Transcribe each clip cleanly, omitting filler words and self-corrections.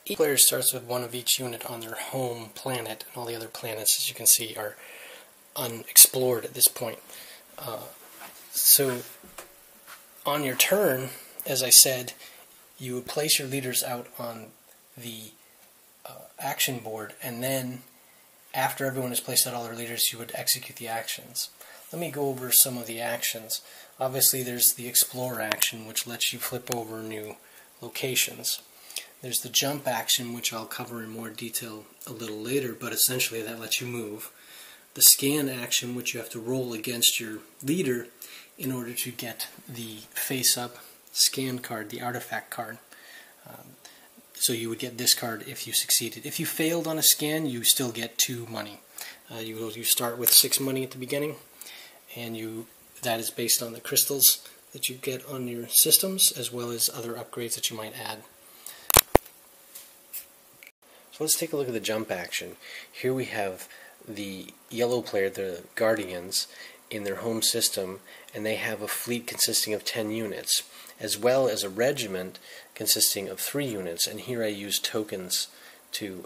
Each player starts with one of each unit on their home planet, and all the other planets, as you can see, are unexplored at this point. So on your turn, as I said, you would place your leaders out on the action board, and then after everyone has placed out all their leaders, you would execute the actions. Let me go over some of the actions. Obviously, there's the Explore action, which lets you flip over new locations. There's the Jump action, which I'll cover in more detail a little later, but essentially that lets you move. The Scan action, which you have to roll against your leader in order to get the face-up scan card, the artifact card. So you would get this card if you succeeded. If you failed on a scan, you still get 2 money. You start with 6 money at the beginning, and that is based on the crystals that you get on your systems, as well as other upgrades that you might add. So let's take a look at the Jump action. Here we have the yellow player, the Guardians, in their home system, and they have a fleet consisting of 10 units, as well as a regiment consisting of 3 units. And here I use tokens to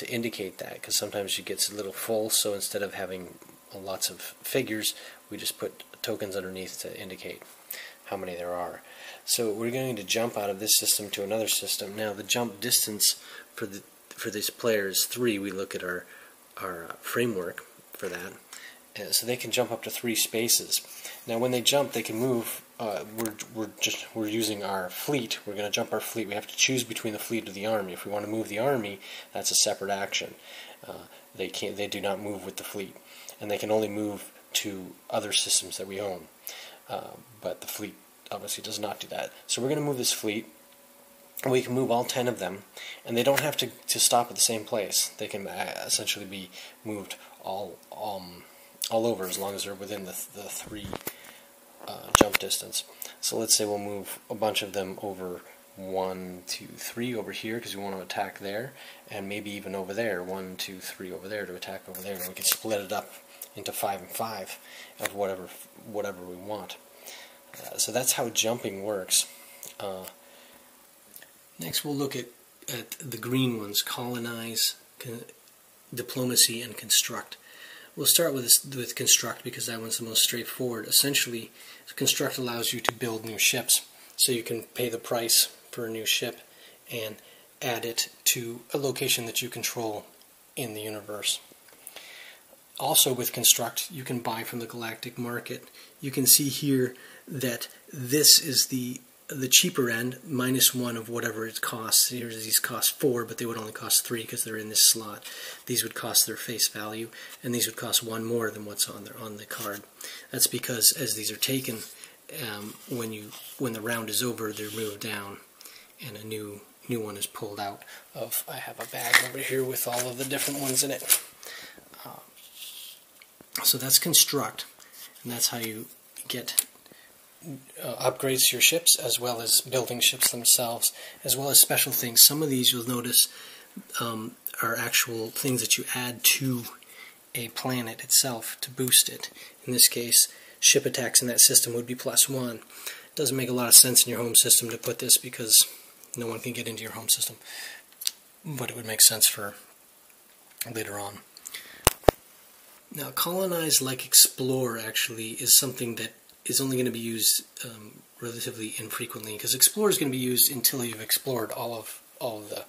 indicate that, because sometimes it gets a little full, so instead of having lots of figures, we just put tokens underneath to indicate how many there are. So we're going to jump out of this system to another system. Now the jump distance for this player is 3. We look at our framework for that. So they can jump up to 3 spaces. Now when they jump, they can move. We're using our fleet. We're going to jump our fleet. We have to choose between the fleet or the army. If we want to move the army, that's a separate action. They do not move with the fleet, and they can only move to other systems that we own. But the fleet obviously does not do that. So we're going to move this fleet. We can move all 10 of them, and they don't have to stop at the same place. They can essentially be moved all over, as long as they're within the 3 jump distance. So let's say we'll move a bunch of them over 1, 2, 3 over here, because we want to attack there, and maybe even over there, 1, 2, 3 over there to attack over there, and we can split it up into 5 and 5 of whatever we want. So that's how jumping works. Next we'll look at the green ones: Colonize, Diplomacy, and Construct. We'll start with Construct, because that one's the most straightforward. Essentially, Construct allows you to build new ships, so you can pay the price for a new ship and add it to a location that you control in the universe. Also with Construct, you can buy from the galactic market. You can see here that this is the cheaper end, -1 of whatever it costs. Here these cost 4, but they would only cost 3 because they're in this slot. These would cost their face value, and these would cost 1 more than what's on the card. That's because as these are taken, when the round is over, they're moved down, and a new one is pulled out of. I have a bag over here with all of the different ones in it. So that's Construct, and that's how you get upgrades to your ships, as well as building ships themselves, as well as special things. Some of these, you'll notice, are actual things that you add to a planet itself to boost it. In this case, ship attacks in that system would be +1. It doesn't make a lot of sense in your home system to put this, because no one can get into your home system, but it would make sense for later on. Now, Colonize, like Explore, actually is something that is only going to be used relatively infrequently, because Explore is going to be used until you've explored all of the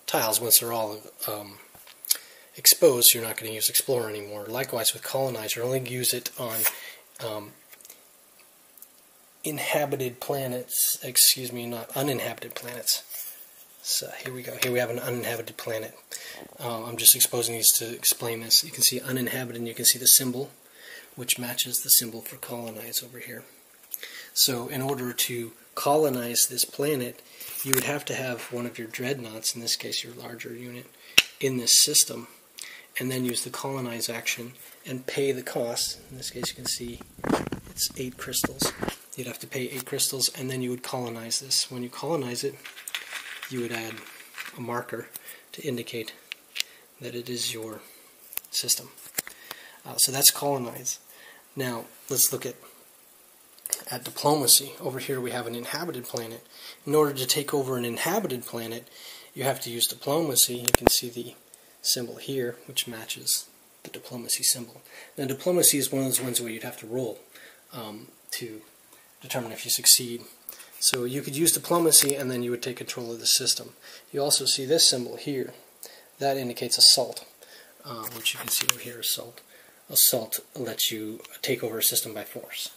tiles. Once they're all exposed, you're not going to use Explore anymore. Likewise with Colonize, you only use it on inhabited planets, not uninhabited planets. So here we go. Here we have an uninhabited planet. I'm just exposing these to explain this. You can see uninhabited, and you can see the symbol, which matches the symbol for Colonize over here. So in order to colonize this planet, you would have to have one of your dreadnoughts, in this case your larger unit, in this system, and then use the Colonize action and pay the cost. In this case you can see it's 8 crystals. You'd have to pay 8 crystals, and then you would colonize this. When you colonize it, you would add a marker to indicate that it is your system. So that's Colonize. Now let's look at Diplomacy. Over here we have an inhabited planet. In order to take over an inhabited planet, you have to use diplomacy. You can see the symbol here, which matches the diplomacy symbol. Now, diplomacy is one of those ones where you'd have to roll to determine if you succeed. So you could use diplomacy, and then you would take control of the system. You also see this symbol here. That indicates assault, which you can see over here, assault. Assault lets you take over a system by force.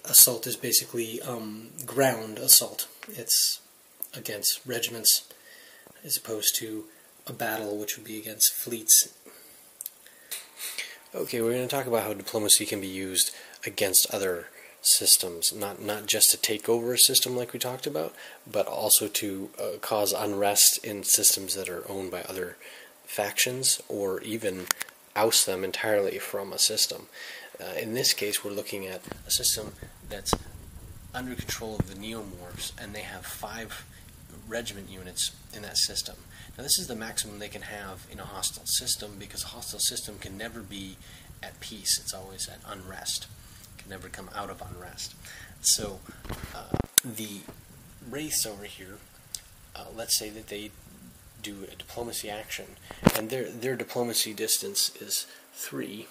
Assault is basically ground assault. It's against regiments as opposed to a battle, which would be against fleets. Okay, we're going to talk about how diplomacy can be used against other systems, not just to take over a system like we talked about, but also to cause unrest in systems that are owned by other factions, or even oust them entirely from a system. In this case, we're looking at a system that's under control of the Neomorphs, and they have 5 regiment units in that system. Now, this is the maximum they can have in a hostile system, because a hostile system can never be at peace. It's always at unrest. It can never come out of unrest. So, the Wraiths over here, let's say that they do a diplomacy action, and their diplomacy distance is 3,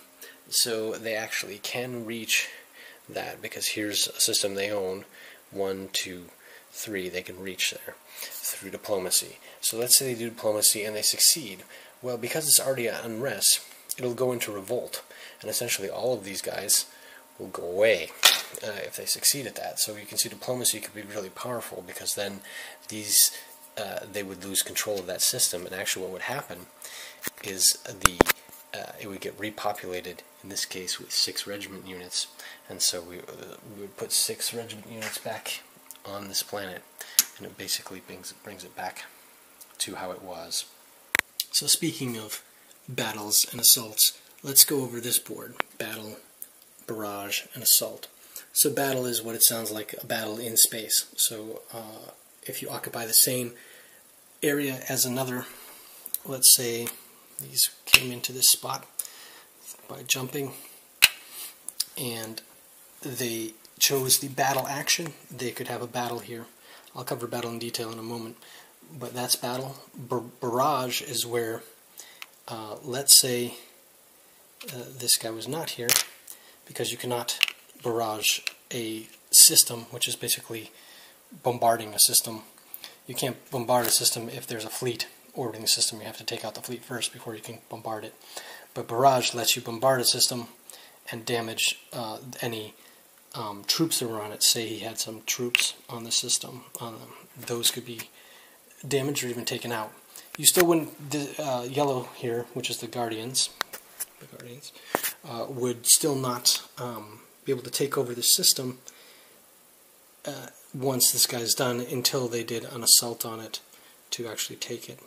so they actually can reach that, because here's a system they own, 1, 2, 3, they can reach there through diplomacy. So let's say they do diplomacy and they succeed. Well, because it's already at unrest, it'll go into revolt, and essentially all of these guys will go away if they succeed at that. So you can see diplomacy could be really powerful, because then these they would lose control of that system, and actually what would happen is it would get repopulated, in this case with 6 regiment units, and so we would put 6 regiment units back on this planet, and it basically brings it back to how it was. So speaking of battles and assaults, let's go over this board: battle, barrage, and assault. So battle is what it sounds like, a battle in space. So if you occupy the same area as another, let's say these came into this spot by jumping, and they chose the battle action, they could have a battle here. I'll cover battle in detail in a moment, but that's battle. Barrage is where, let's say this guy was not here, because you cannot barrage a system, which is basically bombarding a system. You can't bombard a system if there's a fleet orbiting the system. You have to take out the fleet first before you can bombard it. But barrage lets you bombard a system and damage any troops that were on it. Say he had some troops on the system, those could be damaged or even taken out. You still wouldn't, the yellow here, which is the Guardians, would still not be able to take over the system once this guy's done, until they did an assault on it to actually take it.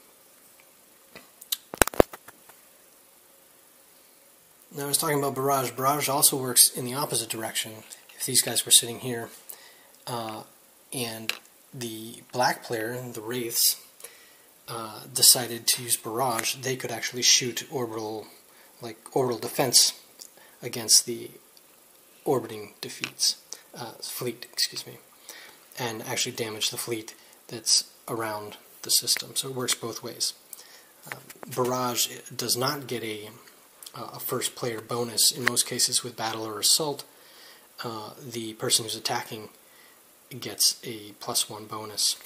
Now I was talking about barrage. Barrage also works in the opposite direction. If these guys were sitting here, and the black player, the Wraiths, decided to use barrage, they could actually shoot orbital defense against the orbiting fleet, and actually damage the fleet that's around the system. So it works both ways. Barrage does not get a first player bonus. In most cases with battle or assault, the person who's attacking gets a +1 bonus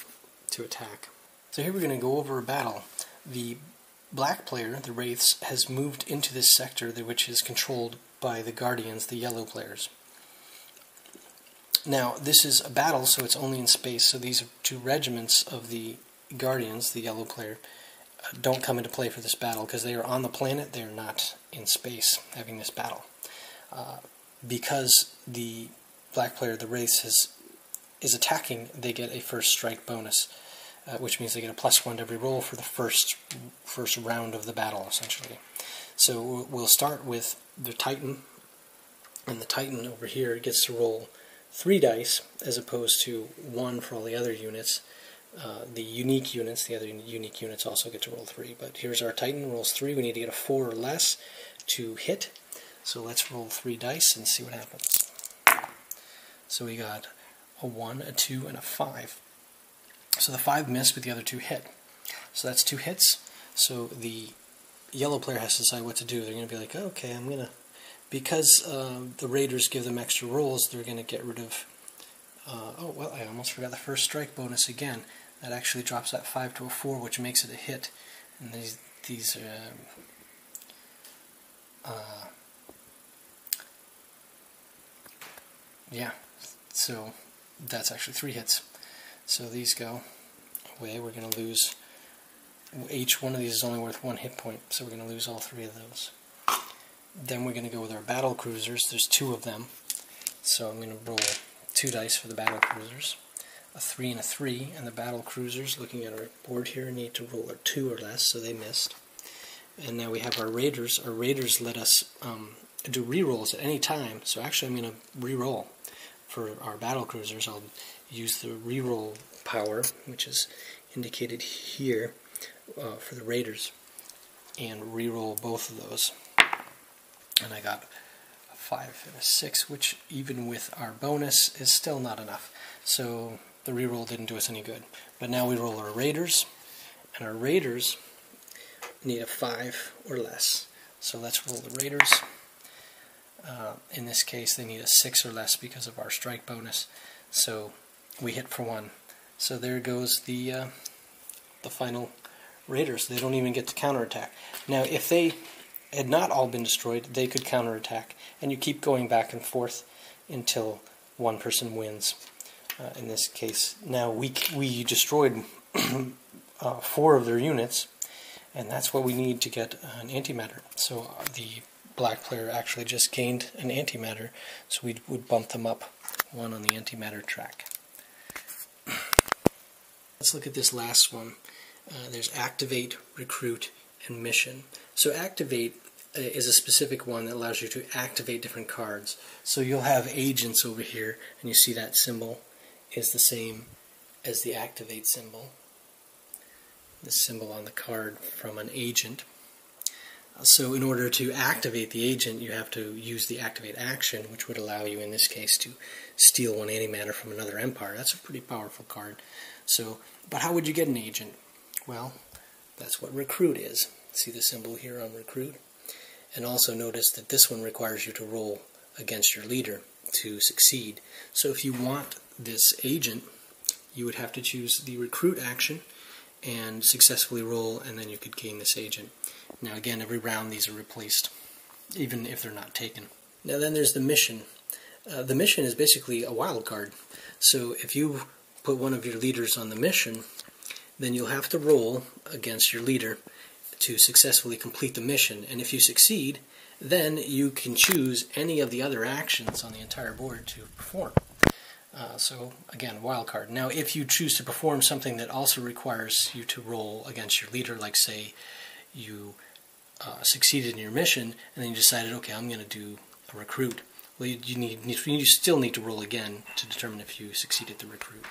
to attack. So here we're going to go over a battle. The black player, the Wraiths, has moved into this sector which is controlled by the Guardians, the yellow players. Now this is a battle, so it's only in space, so these are 2 regiments of the Guardians, the yellow player, don't come into play for this battle, because they are on the planet, they are not in space having this battle. Because the black player, the Wraiths, is attacking, they get a first strike bonus, which means they get a +1 to every roll for the first round of the battle, essentially. So we'll start with the Titan, and the Titan over here gets to roll 3 dice, as opposed to 1 for all the other units. The unique units, the other unique units also get to roll 3, but here's our Titan, rolls 3. We need to get a 4 or less to hit, so let's roll 3 dice and see what happens. So we got a 1, a 2, and a 5. So the 5 missed, but the other 2 hit. So that's 2 hits. So the yellow player has to decide what to do. They're going to be like, oh, okay, I'm going to, because the Raiders give them extra rolls, they're going to get rid of, oh, well, I almost forgot the first strike bonus again. That actually drops that 5 to a 4, which makes it a hit. And these yeah, so that's actually 3 hits. So these go away. We're going to lose, each one of these is only worth 1 hit point, so we're going to lose all 3 of those. Then we're going to go with our battle cruisers. There's 2 of them. So I'm going to roll 2 dice for the battle cruisers. A 3 and a 3, and the battle cruisers, looking at our board here, need to roll a 2 or less, so they missed. And now we have our Raiders. Our Raiders let us do re-rolls at any time, so actually I'm going to re-roll. For our battle cruisers, I'll use the re-roll power, which is indicated here for the Raiders, and re-roll both of those. And I got a 5 and a 6, which even with our bonus is still not enough. So the re-roll didn't do us any good. But now we roll our Raiders, and our Raiders need a 5 or less. So let's roll the Raiders. In this case, they need a 6 or less because of our strike bonus. So we hit for 1. So there goes the final Raiders. They don't even get to counterattack. Now, if they had not all been destroyed, they could counterattack, and you keep going back and forth until one person wins. In this case, now we destroyed 4 of their units, and that's what we need to get an antimatter. So the black player actually just gained an antimatter, so we would bump them up 1 on the antimatter track. Let's look at this last one. There's Activate, Recruit, and Mission. So Activate is a specific one that allows you to activate different cards. So you'll have agents over here, and you see that symbol is the same as the Activate symbol. The symbol on the card from an agent. So in order to activate the agent, you have to use the Activate action, which would allow you, in this case, to steal 1 antimatter from another empire. That's a pretty powerful card. So, but how would you get an agent? Well, that's what Recruit is. See the symbol here on Recruit? And also notice that this one requires you to roll against your leader to succeed. So if you want this agent, you would have to choose the Recruit action and successfully roll, and then you could gain this agent. Now again, every round these are replaced, even if they're not taken. Now then there's the Mission. The Mission is basically a wild card. So if you put one of your leaders on the mission, then you'll have to roll against your leader to successfully complete the mission. And if you succeed, then you can choose any of the other actions on the entire board to perform. So again, wild card. Now if you choose to perform something that also requires you to roll against your leader, like say you succeeded in your mission and then you decided, okay, I'm going to do a recruit. Well, you still need to roll again to determine if you succeeded the recruit.